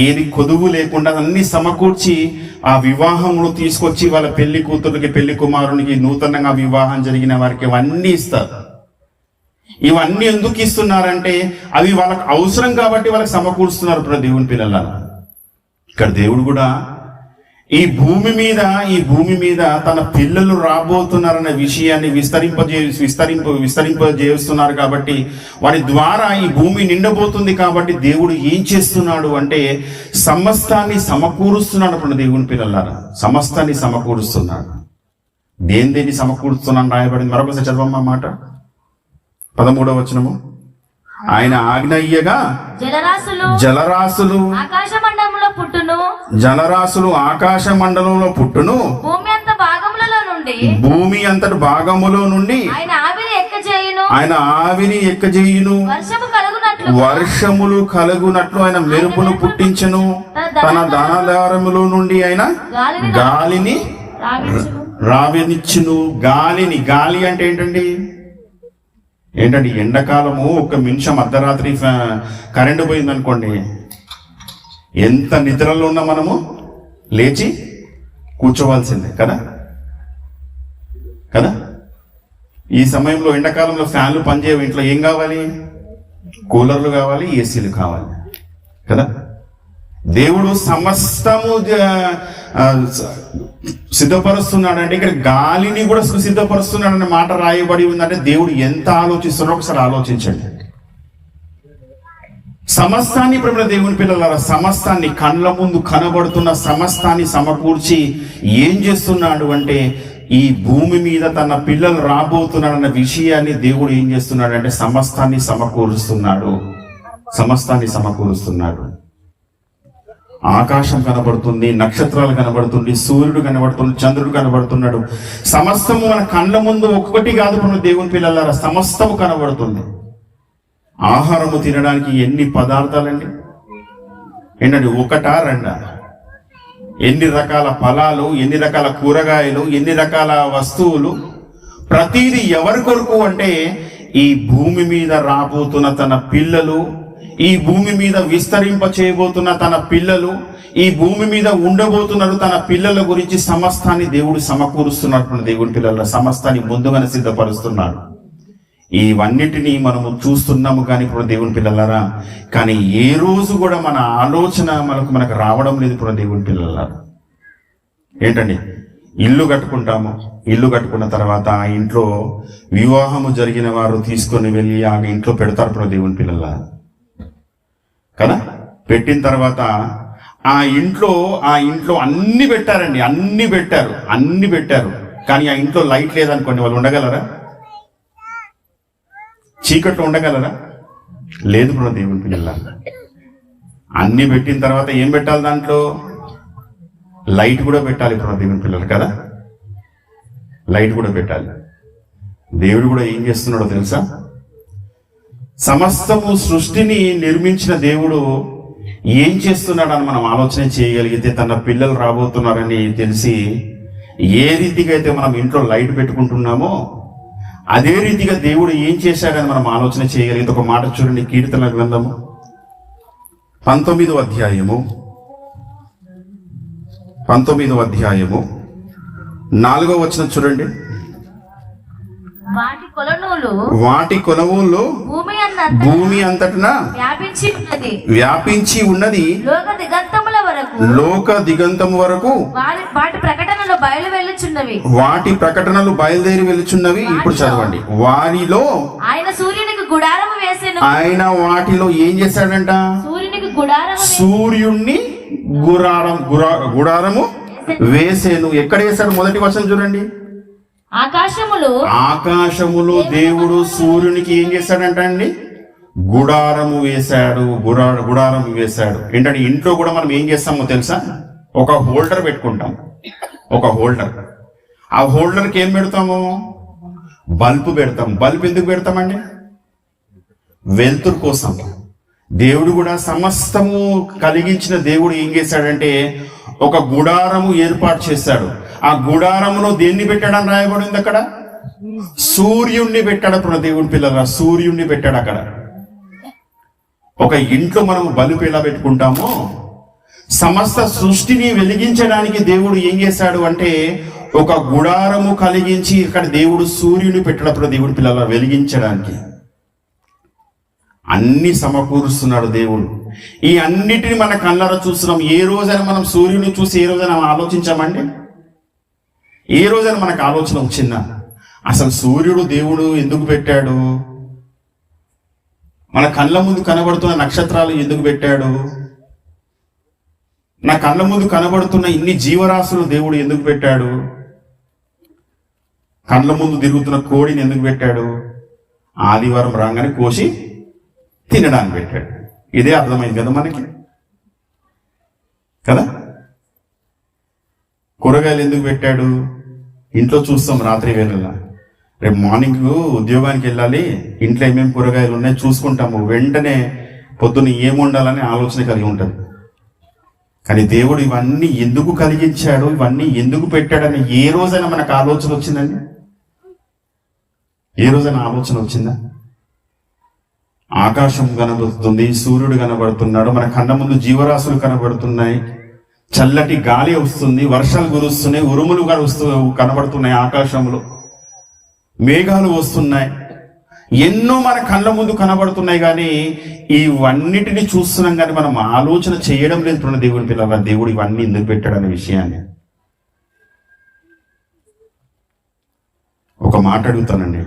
ఏది కొదువు లేకుండా అన్ని సమకూర్చి ఆ వివాహమును తీసుకొచ్చి వాళ్ళ పెళ్లి కూతురికి, పెళ్లి కుమారునికి, నూతనంగా వివాహం జరిగిన వారికి అవన్నీ ఇస్తారు. ఇవన్నీ ఎందుకు ఇస్తున్నారంటే అవి వాళ్ళకి అవసరం కాబట్టి వాళ్ళకి సమకూరుస్తున్నారు ఇప్పుడు దేవుని పిల్లలారా. ఇక్కడ దేవుడు కూడా ఈ భూమి మీద తన పిల్లలు రాబోతున్నారన్న విషయాన్ని విస్తరింపజేస్తున్నారు కాబట్టి వారి ద్వారా ఈ భూమి నిండబోతుంది కాబట్టి దేవుడు ఏం చేస్తున్నాడు అంటే సమస్తాన్ని సమకూరుస్తున్నాడు. అప్పుడు దేవుని పిల్లలారా, సమస్తాన్ని సమకూరుస్తున్నాడు. దేన్ని సమకూరుస్తున్నాను రాయబడింది. మరొకసారి చదవమ్మా మాట 13వ వచనము. ఆయన ఆజ్ఞయ్యగా జలరాశులు ఆకాశ మండలంలో పుట్టును, జలరాశులు ఆకాశ మండలంలో పుట్టును, భూమి అంత భాగములలో నుండి భూమి అంతటి భాగములో నుండి ఆయన ఆవిని ఎక్కజేయును, వర్షములు కలుగునట్లు ఆయన మెరుపును పుట్టించెను, తన ధనాధారములో నుండి ఆయన గాలిని రావనిచ్చును. గాలి అంటే ఏంటండి? ఎండాకాలము ఒక నిమిషం అర్ధరాత్రి కరెంటు పోయిందనుకోండి, ఎంత నిద్రలో ఉన్నా మనము లేచి కూర్చోవాల్సిందే కదా. ఈ సమయంలో ఎండాకాలంలో ఫ్యాన్లు పనిచేయవు. ఇంట్లో ఏం కావాలి? కూలర్లు కావాలి, ఏసీలు కావాలి కదా. దేవుడు సమస్తము సిద్ధపరుస్తున్నాడు. అంటే ఇక్కడ గాలిని కూడా సిద్ధపరుస్తున్నాడు అనే మాట రాయబడి ఉందంటే దేవుడు ఎంత ఆలోచిస్తున్నాడో ఒకసారి ఆలోచించండి. సమస్తాన్ని ఇప్పుడు దేవుని పిల్లలారా, సమస్తాన్ని కళ్ళ ముందు కనబడుతున్న సమస్తాన్ని సమకూర్చి ఏం చేస్తున్నాడు అంటే ఈ భూమి మీద తన పిల్లలు రాబోతున్నాడన్న విషయాన్ని దేవుడు ఏం చేస్తున్నాడు అంటే సమస్తాన్ని సమకూరుస్తున్నాడు. ఆకాశం కనబడుతుంది, నక్షత్రాలు కనబడుతుంది, సూర్యుడు కనబడుతుంది, చంద్రుడు కనబడుతున్నాడు. సమస్తము మన కళ్ళ ముందు ఒక్కొక్కటి కాదు దేవుని పిల్లలారా, సమస్తము కనబడుతుంది. ఆహారము తినడానికి ఎన్ని పదార్థాలండి ఏంటండి? ఒకటా రెండా? ఎన్ని రకాల ఫలాలు, ఎన్ని రకాల కూరగాయలు, ఎన్ని రకాల వస్తువులు. ప్రతిదీ ఎవరి కొరకు అంటే ఈ భూమి మీద రాబోతున్న తన పిల్లలు, ఈ భూమి మీద విస్తరింప చేయబోతున్న తన పిల్లలు, ఈ భూమి మీద ఉండబోతున్నారు తన పిల్లల గురించి సమస్తాన్ని దేవుడు సమకూరుస్తున్నప్పుడు దేవుని పిల్లల సమస్తాన్ని ముందుగానే సిద్ధపరుస్తున్నాడు. ఇవన్నిటినీ మనము చూస్తున్నాము కానీ ఇప్పుడు దేవుని పిల్లలారా, కానీ ఏ రోజు కూడా మన ఆలోచన మనకు రావడం లేదు ఇప్పుడు దేవుని పిల్లలారా. ఏంటండి? ఇల్లు కట్టుకుంటాము, ఇల్లు కట్టుకున్న తర్వాత ఆ ఇంట్లో వివాహము జరిగిన వారు తీసుకొని వెళ్ళి ఆ ఇంట్లో పెడతారు ఇప్పుడు దేవుని పిల్లలారా కదా. పెట్టిన తర్వాత ఆ ఇంట్లో అన్ని పెట్టారండి, అన్ని పెట్టారు. కానీ ఆ ఇంట్లో లైట్ లేదనుకోండి, వాళ్ళు ఉండగలరా? చీకట్లో ఉండగలరా? లేదు ఇప్పుడు దేవుని పిల్లలారా. అన్ని పెట్టిన తర్వాత ఏం పెట్టాలి? దాంట్లో లైట్ కూడా పెట్టాలి ఇప్పుడు దేవుని పిల్లలు కదా. లైట్ కూడా పెట్టాలి. దేవుడు కూడా ఏం చేస్తున్నాడో తెలుసా? సమస్తము సృష్టిని నిర్మించిన దేవుడు ఏం చేస్తున్నాడని మనం ఆలోచన చేయగలిగితే, తన పిల్లలు రాబోతున్నారని తెలిసి ఏ రీతిగా అయితే మనం ఇంట్లో లైట్ పెట్టుకుంటున్నామో అదే రీతిగా దేవుడు ఏం చేశాడని మనం ఆలోచన చేయగలిగితే ఒక మాట చూడండి. కీర్తన గ్రంథము 19వ అధ్యాయము 4వ వచనం చూడండి. వాటి కొలవులు భూమి అంతటా వ్యాపించి ఉన్నది, లోక దిగంతము వరకు వాటి ప్రకటనలు బయలుదేరి వెళ్ళుచున్నవి. ఇప్పుడు చదవండి. వారిలో ఆయన వాటిలో ఏం చేశాడంట? సూర్యుణ్ణి గుడారము వేసేను. ఎక్కడ వేశాడు? మొదటి వచనం చూడండి. ఆకాశములో దేవుడు సూర్యునికి ఏం చేశాడంట అండి? గుడారము వేశాడు. ఏంటంటే ఇంట్లో కూడా మనం ఏం చేస్తామో తెలుసా? ఒక హోల్డర్ పెట్టుకుంటాం. ఆ హోల్డర్కి ఏం పెడతాము? బల్బు పెడతాం. బల్బు ఎందుకు పెడతామండి? వెలుతురు కోసం. దేవుడు కూడా సమస్తము కలిగించిన దేవుడు ఏం చేశాడంటే ఒక గుడారము ఏర్పాటు చేశాడు. ఆ గుడారములో దేన్ని పెట్టాడని రాయబడింది అక్కడ? సూర్యుణ్ణి పెట్టాడు. అప్పుడు దేవుని పిల్లల సూర్యుణ్ణి పెట్టాడు అక్కడ. ఒక ఇంట్లో మనం బల్బు ఎలా పెట్టుకుంటామో సమస్త సృష్టిని వెలిగించడానికి దేవుడు ఏం చేశాడు అంటే ఒక గుడారము కలిగించి ఇక్కడ దేవుడు సూర్యుని పెట్టాడు. దేవుడి పిల్లల వెలిగించడానికి. అన్ని సమకూరుస్తున్నాడు దేవుడు. ఈ అన్నిటిని మన కళ్ళారా చూస్తున్నాం. ఏ రోజైనా మనం సూర్యుని చూసి ఏ రోజైనా ఆలోచించామండి? ఏ రోజైనా మనకు ఆలోచన వచ్చిందా అసలు సూర్యుడు దేవుడు ఎందుకు పెట్టాడు? మన కళ్ళ ముందు కనబడుతున్న నక్షత్రాలు ఎందుకు పెట్టాడు? నా కళ్ళ ముందు కనబడుతున్న ఇన్ని జీవరాశులు దేవుడు ఎందుకు పెట్టాడు? కళ్ళ ముందు తిరుగుతున్న కోడిని ఎందుకు పెట్టాడు? ఆదివారం రాగానే కోసి తినడానికి పెట్టాడు. ఇదే అర్థమైంది కదా మనకి, కదా? కూరగాయలు ఎందుకు పెట్టాడు? ఇంట్లో చూస్తాం రాత్రి వేళ, రేపు మార్నింగ్ ఉద్యోగానికి వెళ్ళాలి, ఇంట్లో ఏమేమి కూరగాయలు ఉన్నాయి చూసుకుంటాము, వెంటనే పొద్దున్న ఏం వండాలని ఆలోచన కలిగి ఉంటుంది. కానీ దేవుడు ఇవన్నీ ఎందుకు కలిగించాడు, ఇవన్నీ ఎందుకు పెట్టాడని ఏ రోజైనా మనకు ఆలోచన వచ్చిందండి? ఏ రోజైనా ఆలోచన వచ్చిందా? ఆకాశం కనబడుతుంది, సూర్యుడు కనబడుతున్నాడు, మన కళ్ళ ముందు జీవరాశులు కనబడుతున్నాయి, చల్లటి గాలి వస్తుంది, వర్షాలు కురుస్తున్నాయి, ఉరుములు కనబడుతున్నాయి, ఆకాశంలో మేఘాలు వస్తున్నాయి, ఎన్నో మన కళ్ళ ముందు కనబడుతున్నాయి. కానీ ఇవన్నిటిని చూస్తున్నాం కానీ మనం ఆలోచన చేయడం లేదు. దేవుని పిల్లల, దేవుడు ఇవన్నీ ఎందుకు పెట్టాడనే విషయాన్ని ఒక మాట అడుగుతానండి.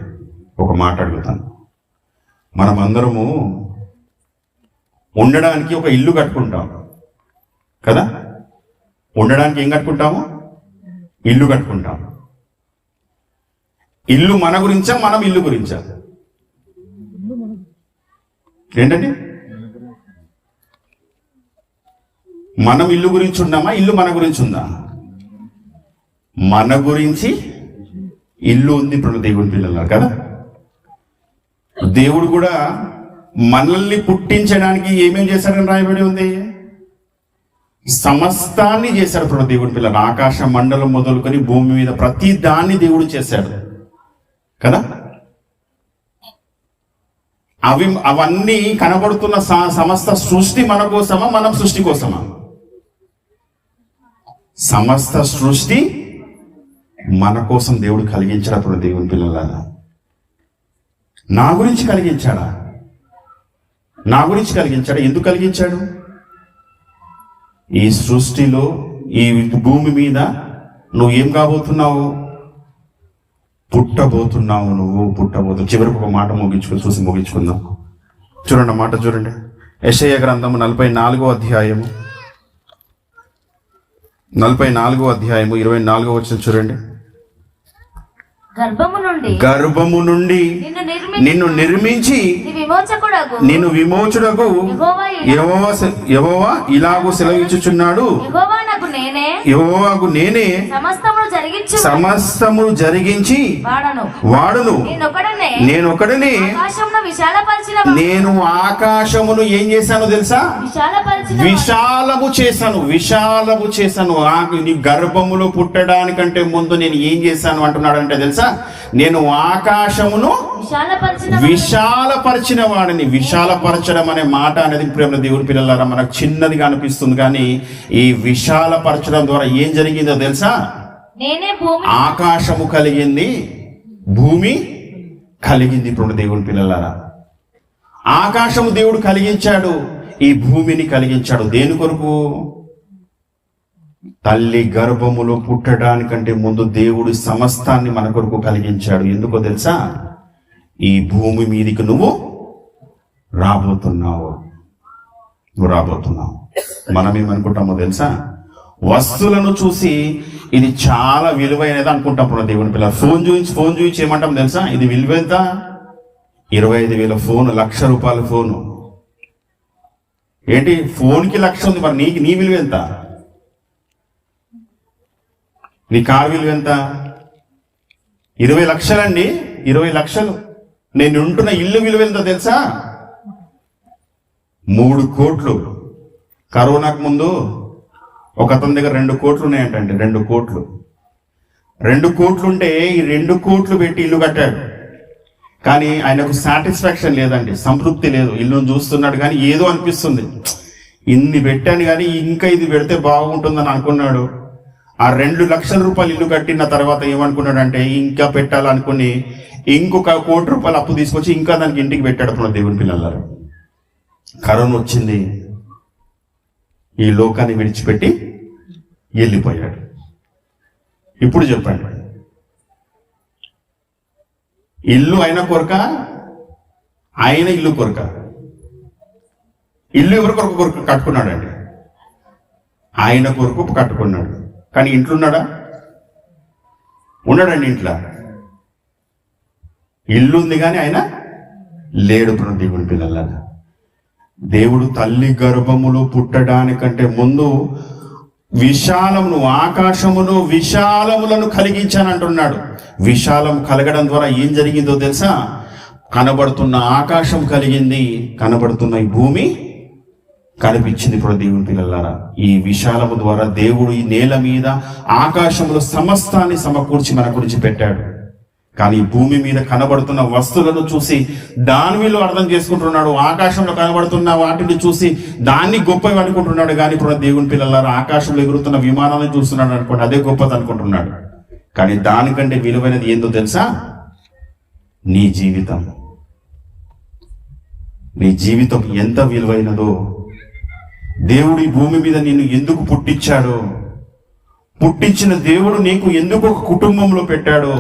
మనం అందరము ఉండడానికి ఒక ఇల్లు కట్టుకుంటాం కదా? ఉండడానికి ఏం కట్టుకుంటాము? ఇల్లు కట్టుకుంటాం. ఇల్లు మన గురించా, మనం ఇల్లు గురించా? ఏంటండి? మనం ఇల్లు గురించి ఉన్నామా, ఇల్లు మన గురించి ఉందా? మన గురించి ఇల్లు ఉంది. ఇప్పుడు దేవుని పిల్లలు కదా, దేవుడు కూడా మనల్ని పుట్టించడానికి ఏమేం చేశాడని రాయబడి ఉంది? సమస్తాన్ని చేశాడు. ఇప్పుడు దేవుని పిల్లలు ఆకాశ మండలం మొదలుకొని భూమి మీద ప్రతి దాన్ని దేవుడు చేశాడు కదా. అవన్నీ కనబడుతున్న సమస్త సృష్టి మన కోసమా, మనం సృష్టి కోసమా? సమస్త సృష్టి మన కోసం దేవుడు కలిగించాడు. అప్పుడు దేవుని పిల్లలారా, నా గురించి కలిగించాడా? నా గురించి కలిగించాడా? ఎందుకు కలిగించాడు? ఈ సృష్టిలో, ఈ భూమి మీద నువ్వు ఏం కాబోతున్నావు? పుట్టబోతున్నావు. నువ్వు పుట్టబోతున్నావు. చివరికి ఒక మాట ముగించుకుందాం. చూడండి, మాట చూడండి. యెషయా గ్రంథము 44వ అధ్యాయము 24వ వచనం చూడండి. గర్భము నుండి నిన్ను నిర్మించి నిన్ను విమోచకుడగు యెహోవా ఇలాగూ సెలవిచ్చుచున్నాడు, యెహోవాకు నేనే సమస్తమును జరిగించి వాడును. నేనొకడనే నేను ఆకాశమును ఏం చేశాను తెలుసా? విశాలము చేశాను. నీ గర్భములో పుట్టడానికంటే ముందు నేను ఏం చేశాను అంటున్నాడు అంటే తెలుసా? నేను ఆకాశమును విశాలపరిచిన వాడిని. విశాలపరచడం అనే మాట అనేది ప్రేమ దేవుని పిల్లలారా మనకు చిన్నదిగా అనిపిస్తుంది, కానీ ఈ విశాలపరచడం ద్వారా ఏం జరిగిందో తెలుసా? ఆకాశము కలిగింది, భూమి కలిగింది. ఇప్పుడు దేవుని పిల్లలారా ఆకాశము దేవుడు కలిగించాడు, ఈ భూమిని కలిగించాడు. దేని కొరకు? తల్లి గర్భములో పుట్టడానికంటే ముందు దేవుడు సమస్తాన్ని మన కొరకు కలిగించాడు. ఎందుకో తెలుసా? ఈ భూమి మీదికి నువ్వు రాబోతున్నావు. మనం ఏమనుకుంటామో తెలుసా? వస్తువులను చూసి ఇది చాలా విలువైనది అనుకుంటాం. దేవుని పిల్లలు ఫోన్ చూపించి ఏమంటాం తెలుసా? ఇది విలువ ఎంత? 25,000 ఫోన్, ₹1,00,000 ఫోను. ఏంటి ఫోన్కి 1,00,000 ఉంది, మరి నీ విలువ ఎంత? నీ కారు విలువ ఎంత? 20 లక్షలండి, 20 లక్షలు. నేను ఉంటున్న ఇల్లు విలువ ఎంత తెలుసా? 3 కోట్లు. కరోనాకు ముందు ఒక అతని దగ్గర 2 కోట్లు ఉన్నాయంటండి. 2 కోట్లు. 2 కోట్లు ఉంటే ఈ 2 కోట్లు పెట్టి ఇల్లు కట్టాడు. కానీ ఆయనకు సాటిస్ఫాక్షన్ లేదండి, సంతృప్తి లేదు. ఇల్లును చూస్తున్నాడు కానీ ఏదో అనిపిస్తుంది, ఇన్ని పెట్టాను కానీ ఇంకా ఇది పెడితే బాగుంటుందని అనుకున్నాడు. ఆ 2 లక్షల రూపాయలు ఇల్లు కట్టిన తర్వాత ఏమనుకున్నాడంటే ఇంకా పెట్టాలనుకుని ఇంకొక ₹1 కోటి అప్పు తీసుకొచ్చి ఇంకా దానికి ఇంటికి పెట్టాడు. దేవుని పిల్లలు కరోనా వచ్చింది, ఈ లోకాన్ని విడిచిపెట్టి వెళ్ళిపోయాడు. ఇప్పుడు చెప్పండి, ఇల్లు ఆయన కొరక, ఆయన ఇల్లు కొరక? ఇల్లు ఎవరి కొరకు కట్టుకున్నాడండి? ఆయన కొరకు కట్టుకున్నాడు. కానీ ఇంట్లో ఉన్నాడా? ఉన్నాడండి. ఇంట్లో ఇల్లు ఉంది కానీ ఆయన లేడు. దేవుని పిల్లలారా, దేవుడు తల్లి గర్భములో పుట్టడానికంటే ముందు విశాలమును, ఆకాశమును విశాలములను కలిగించానంటున్నాడు. విశాలం కలగడం ద్వారా ఏం జరిగిందో తెలుసా? కనబడుతున్న ఆకాశం కలిగింది, కనబడుతున్న ఈ భూమి కనిపించింది. ఇప్పుడు దేవుని పిల్లలారా, ఈ విశాలము ద్వారా దేవుడు ఈ నేల మీద ఆకాశంలో సమస్తాన్ని సమకూర్చి మన గురించి పెట్టాడు. కానీ భూమి మీద కనబడుతున్న వస్తువులను చూసి దాని వీళ్ళు అర్థం చేసుకుంటున్నాడు. ఆకాశంలో కనబడుతున్న వాటిని చూసి దాన్ని గొప్పవి అనుకుంటున్నాడు. కానీ ఇప్పుడు దేవుని పిల్లలారా, ఆకాశంలో ఎగురుతున్న విమానాలను చూస్తున్నాడు అనుకోండి, అదే గొప్పది అనుకుంటున్నాడు. కానీ దానికంటే విలువైనది ఏందో తెలుసా? నీ జీవితం. నీ జీవితం ఎంత విలువైనదో, దేవుడు ఈ భూమి మీద నిన్ను ఎందుకు పుట్టించాడో, పుట్టించిన దేవుడు నీకు ఎందుకు ఒక కుటుంబంలో పెట్టాడో,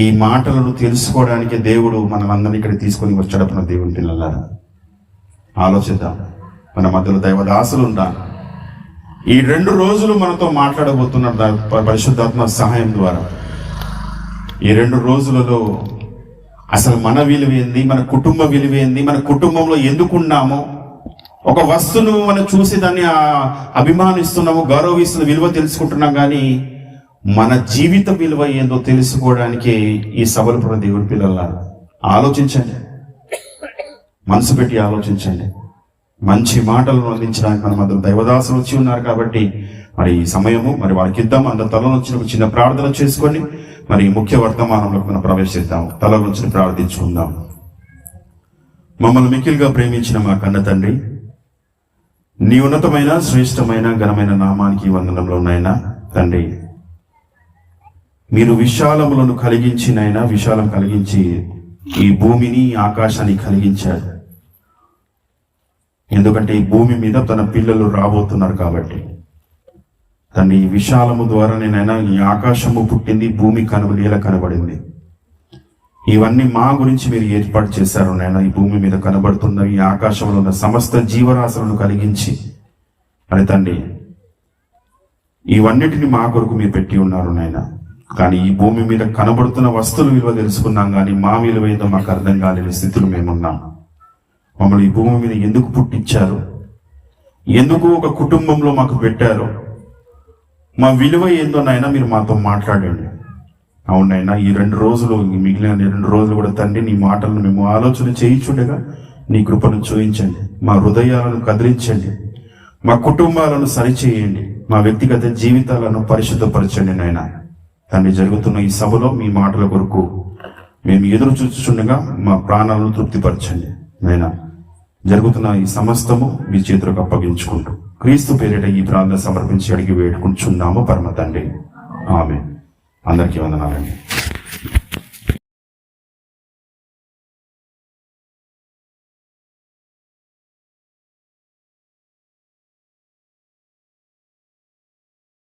ఈ మాటలను తెలుసుకోవడానికి దేవుడు మనమందరినీ ఇక్కడ తీసుకొని వచ్చాడు. దేవుని పిల్లలారా, ఆలోచిద్దాం. మన మధ్యలో దైవదాసులు ఉంటాం. ఈ 2 రోజులు మనతో మాట్లాడబోతున్నారు పరిశుద్ధాత్మ సహాయం ద్వారా. ఈ 2 రోజులలో అసలు మన విలువ ఏంది, మన కుటుంబ విలువ ఏంది, మన కుటుంబంలో ఎందుకున్నామో, ఒక వస్తువును మనం చూసి దాన్ని అభిమానిస్తున్నాము, గౌరవిస్తున్న విలువ తెలుసుకుంటున్నాం. కానీ మన జీవిత విలువ ఏందో తెలుసుకోవడానికి ఈ సభలు దేవుని పిల్లలారా ఆలోచించండి, మనసు పెట్టి ఆలోచించండి. మంచి మాటలను అందించడానికి మన మధ్య దైవదాసులు వచ్చి ఉన్నారు కాబట్టి మరి ఈ సమయము మరి వారికి ఇద్దాం. అందరు తల నుంచి చిన్న ప్రార్థన చేసుకొని మరి ముఖ్య వర్తమానంలోకి మనం ప్రవేశిద్దాం. తల నుంచి ప్రార్థించుకుందాం. మమ్మల్ని మిక్కిలిగా ప్రేమించిన మా కన్న తండ్రి, నీ ఉన్నతమైన శ్రేష్టమైన ఘనమైన నామానికి వందనంలోనైనా తండ్రి, మీరు విశాలములను కలిగించినైనా విశాలం కలిగించి ఈ భూమిని ఆకాశాన్ని కలిగించారు. ఎందుకంటే ఈ భూమి మీద తన పిల్లలు రాబోతున్నారు కాబట్టి తన ఈ విశాలము ద్వారా నేనైనా ఈ ఆకాశము పుట్టింది, భూమి కనబడింది. ఇవన్నీ మా గురించి మీరు ఏర్పాటు చేశారు నాయన. ఈ భూమి మీద కనబడుతున్న ఈ ఆకాశంలో ఉన్న సమస్త జీవరాశులను కలిగించి మరి తండ్రి ఇవన్నిటిని మా కొరకు మీరు పెట్టి ఉన్నారు నాయన. కానీ ఈ భూమి మీద కనబడుతున్న వస్తువుల విలువ తెలుసుకున్నాం, కానీ మా విలువ ఏదో మాకు అర్థం కాలేని స్థితిలో మేమున్నాం. మమ్మల్ని ఈ భూమి మీద ఎందుకు పుట్టించారు, ఎందుకు ఒక కుటుంబంలో మాకు పెట్టారు, మా విలువ ఏందో నాయన మీరు మాతో మాట్లాడండి. అవునైనా ఈ 2 రోజులు, మిగిలిన 2 రోజులు కూడా తండ్రి నీ మాటలను మేము ఆలోచన చేయించుండగా నీ కృపను చూయించండి. మా హృదయాలను కదిలించండి, మా కుటుంబాలను సరిచేయండి, మా వ్యక్తిగత జీవితాలను పరిశుద్ధపరచండి నాయన. తండ్రి, జరుగుతున్న ఈ సభలో మీ మాటల కొరకు మేము ఎదురు చూస్తుండగా మా ప్రాణాలను తృప్తిపరచండి నాయన. జరుగుతున్న ఈ సమస్తము మీ చేతులకు అప్పగించుకుంటూ క్రీస్తు పేరిట ఈ ప్రార్థన సమర్పించి అడిగి వేడుకుంటున్నాము పరమ తండ్రి. ఆమేన్. అందరికీ వందనాలండి.